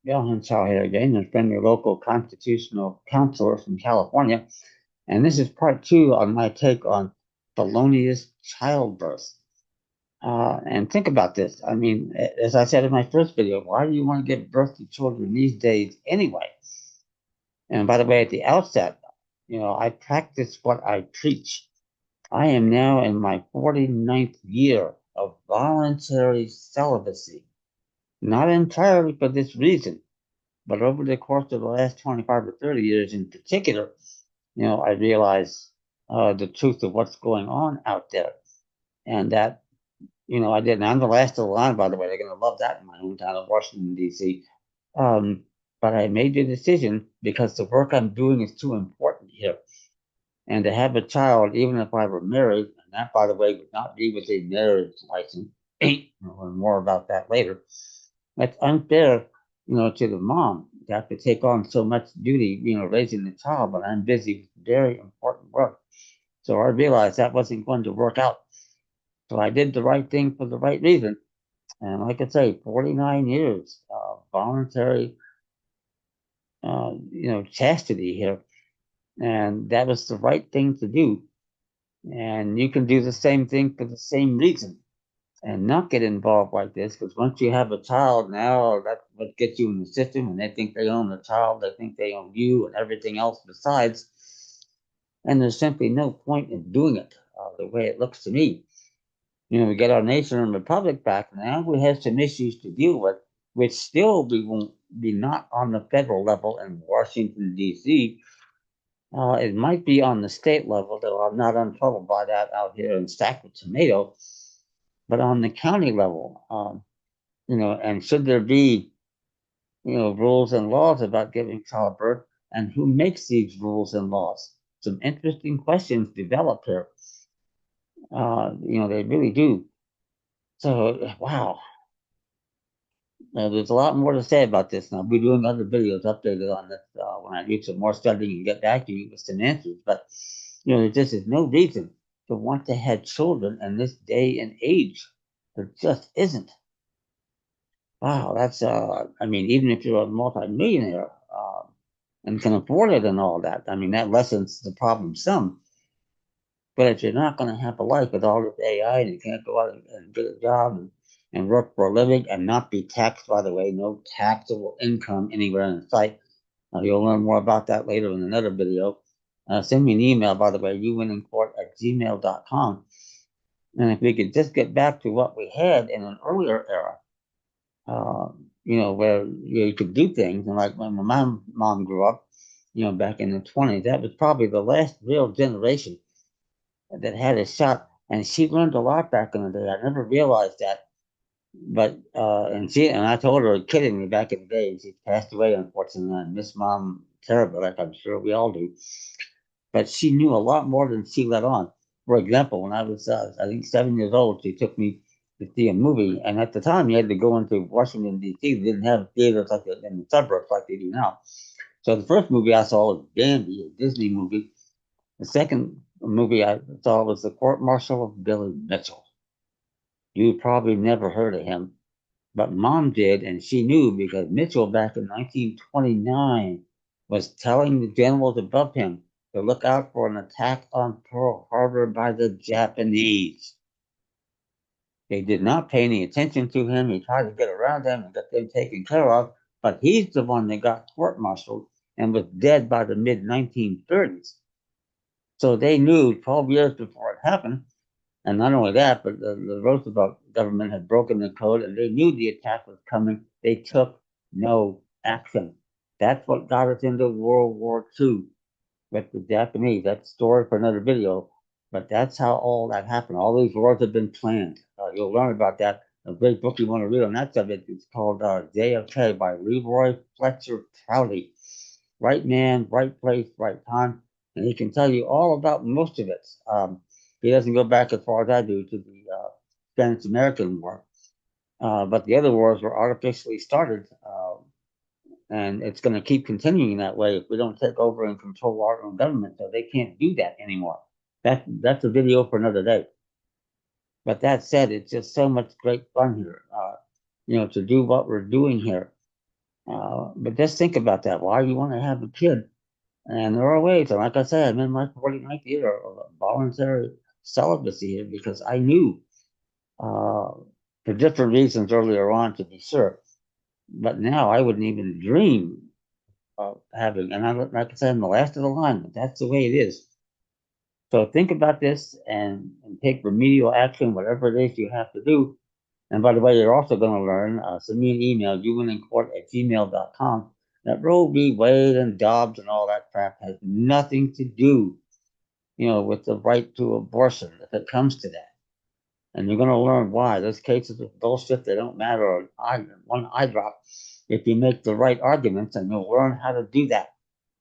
Johan Chow here again, your friendly local constitutional counselor from California. And this is part two on my take on felonious childbirth. And think about this. I mean, as I said in my first video, why do you want to give birth to children these days anyway? And by the way, at the outset, I practice what I preach. I am now in my 49th year of voluntary celibacy, not entirely for this reason. But over the course of the last 25 or 30 years in particular, I realized the truth of what's going on out there. And that, I didn't. I'm the last of the line, by the way. They're going to love that in my hometown of Washington, D.C. But I made the decision because the work I'm doing is too important here. And to have a child, even if I were married, and that, by the way, would not be with a marriage license. We'll learn more about that later. That's unfair, to the mom to have to take on so much duty, raising the child, but I'm busy with very important work. So I realized that wasn't going to work out. So I did the right thing for the right reason. And like I say, 49 years voluntary, chastity here. And that was the right thing to do. And you can do the same thing for the same reason and not get involved like this, because once you have a child now, that's what gets you in the system, and they think they own the child, they think they own you and everything else besides, and there's simply no point in doing it the way it looks to me. We get our nation and republic back now, we have some issues to deal with, which still we won't be not on the federal level in Washington, D.C. It might be on the state level, though I'm not untroubled by that out here in Sacramento, but on the county level, and should there be, rules and laws about giving childbirth, and who makes these rules and laws? Some interesting questions develop here. They really do. So, wow, there's a lot more to say about this. And I'll be doing other videos updated on this when I do some more studying and get back to you with some answers. But, there just is no reason to want to have children in this day and age. There just isn't. Wow, that's I mean, even if you're a multimillionaire and can afford it and all that, I mean, that lessens the problem some. But if you're not going to have a life with all this AI and you can't go out and get a job and work for a living and not be taxed, by the way, no taxable income anywhere in sight. You'll learn more about that later in another video. Send me an email, by the way, youwinningcourt@gmail.com. And if we could just get back to what we had in an earlier era, where you could do things. And like when my mom grew up, back in the 20s, that was probably the last real generation that had a shot. And she learned a lot back in the day. I never realized that. But, and I told her kiddingly back in the day, she passed away, unfortunately. I miss mom terribly, like I'm sure we all do. But she knew a lot more than she let on. For example, when I was, I think, 7 years old, she took me to see a movie. And at the time, you had to go into Washington, D.C. They didn't have theaters like in the suburbs like they do now. So the first movie I saw was Dandy, a Disney movie. The second movie I saw was The Court Martial of Billy Mitchell. You probably never heard of him, but Mom did, and she knew because Mitchell back in 1929 was telling the generals above him to look out for an attack on Pearl Harbor by the Japanese. They did not pay any attention to him. He tried to get around them and get them taken care of, but he's the one that got court-martialed and was dead by the mid-1930s. So they knew 12 years before it happened. And not only that, but the Roosevelt government had broken the code and they knew the attack was coming. They took no action. That's what got us into World War II with the Japanese. That's a story for another video. But that's how all that happened. All these wars have been planned. You'll learn about that. A great book you want to read on that subject is called JFK by Leroy Fletcher Trouty. Right man, right place, right time. And he can tell you all about most of it. He doesn't go back as far as I do to the Spanish-American War. But the other wars were artificially started. And it's going to keep continuing that way if we don't take over and control our own government. So they can't do that anymore. That's a video for another day. But that said, it's just so much great fun here, to do what we're doing here. But just think about that. Why you want to have a kid? And there are ways. And like I said, I'm in my 49th year of voluntary celibacy here because I knew uh, for different reasons earlier on, to be sure. But now I wouldn't even dream of having, and I, like I said, I'm the last of the line, but that's the way it is. So think about this and take remedial action, whatever it is you have to do. And by the way, you're also going to learn, send me an email, humanincourt@gmail.com. That Roe v. Wade and Dobbs and all that crap has nothing to do, with the right to abortion if it comes to that. And you're going to learn why. Those cases of bullshit, they don't matter one eye drop if you make the right arguments, and you'll learn how to do that.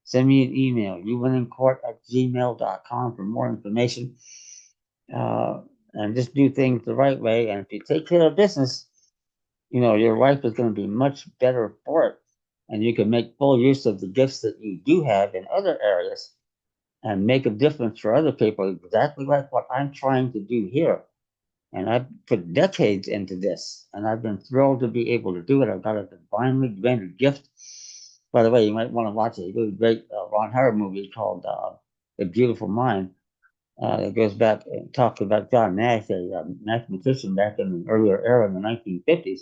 Send me an email, youwinnincourt@gmail.com for more information. Uh, and just do things the right way. And if you take care of business, your life is going to be much better for it. And you can make full use of the gifts that you do have in other areas and make a difference for other people, exactly like what I'm trying to do here. And I've put decades into this, and I've been thrilled to be able to do it. I've got a divinely granted gift. By the way, you might want to watch a really great Ron Howard movie called The Beautiful Mind. It goes back and talks about John Nash, a mathematician back in the earlier era in the 1950s.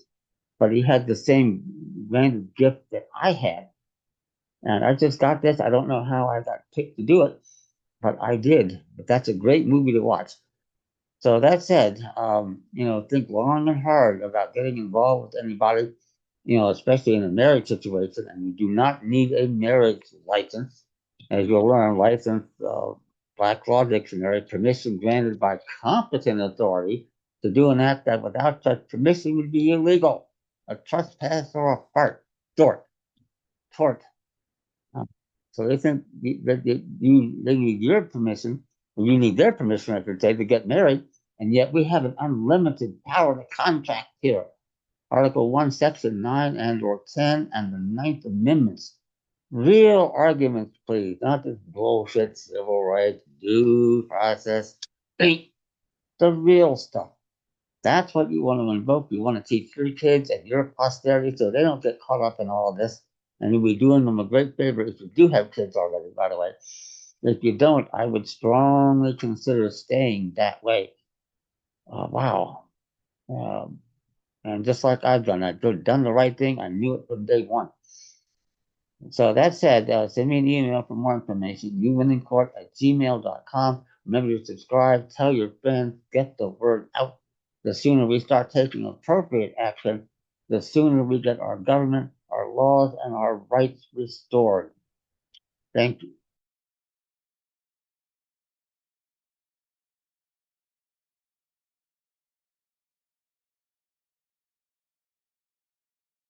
But he had the same granted gift that I had. And I just got this. I don't know how I got picked to do it, but I did. But that's a great movie to watch. So that said, think long and hard about getting involved with anybody, especially in a marriage situation. And you do not need a marriage license, as you'll learn. License, Black Law Dictionary, permission granted by competent authority to do an act that without such permission would be illegal, a trespass or a tort, tort. Uh, So they think that they need your permission, or you need their permission, I should say, to get married, and yet we have an unlimited power to contract here. Article 1, Section 9 and or 10, and the Ninth Amendments. Real arguments, please, not this bullshit civil rights, due process. Think the real stuff. That's what you want to invoke. You want to teach your kids and your posterity so they don't get caught up in all of this. And you'll be doing them a great favor if you do have kids already, by the way. If you don't, I would strongly consider staying that way. Wow. Um, and just like I've done, I've done the right thing. I knew it from day one. So that said, send me an email for more information, youwinnincourt@gmail.com. Remember to subscribe, tell your friends, get the word out. The sooner we start taking appropriate action, the sooner we get our government, our laws, and our rights restored. Thank you.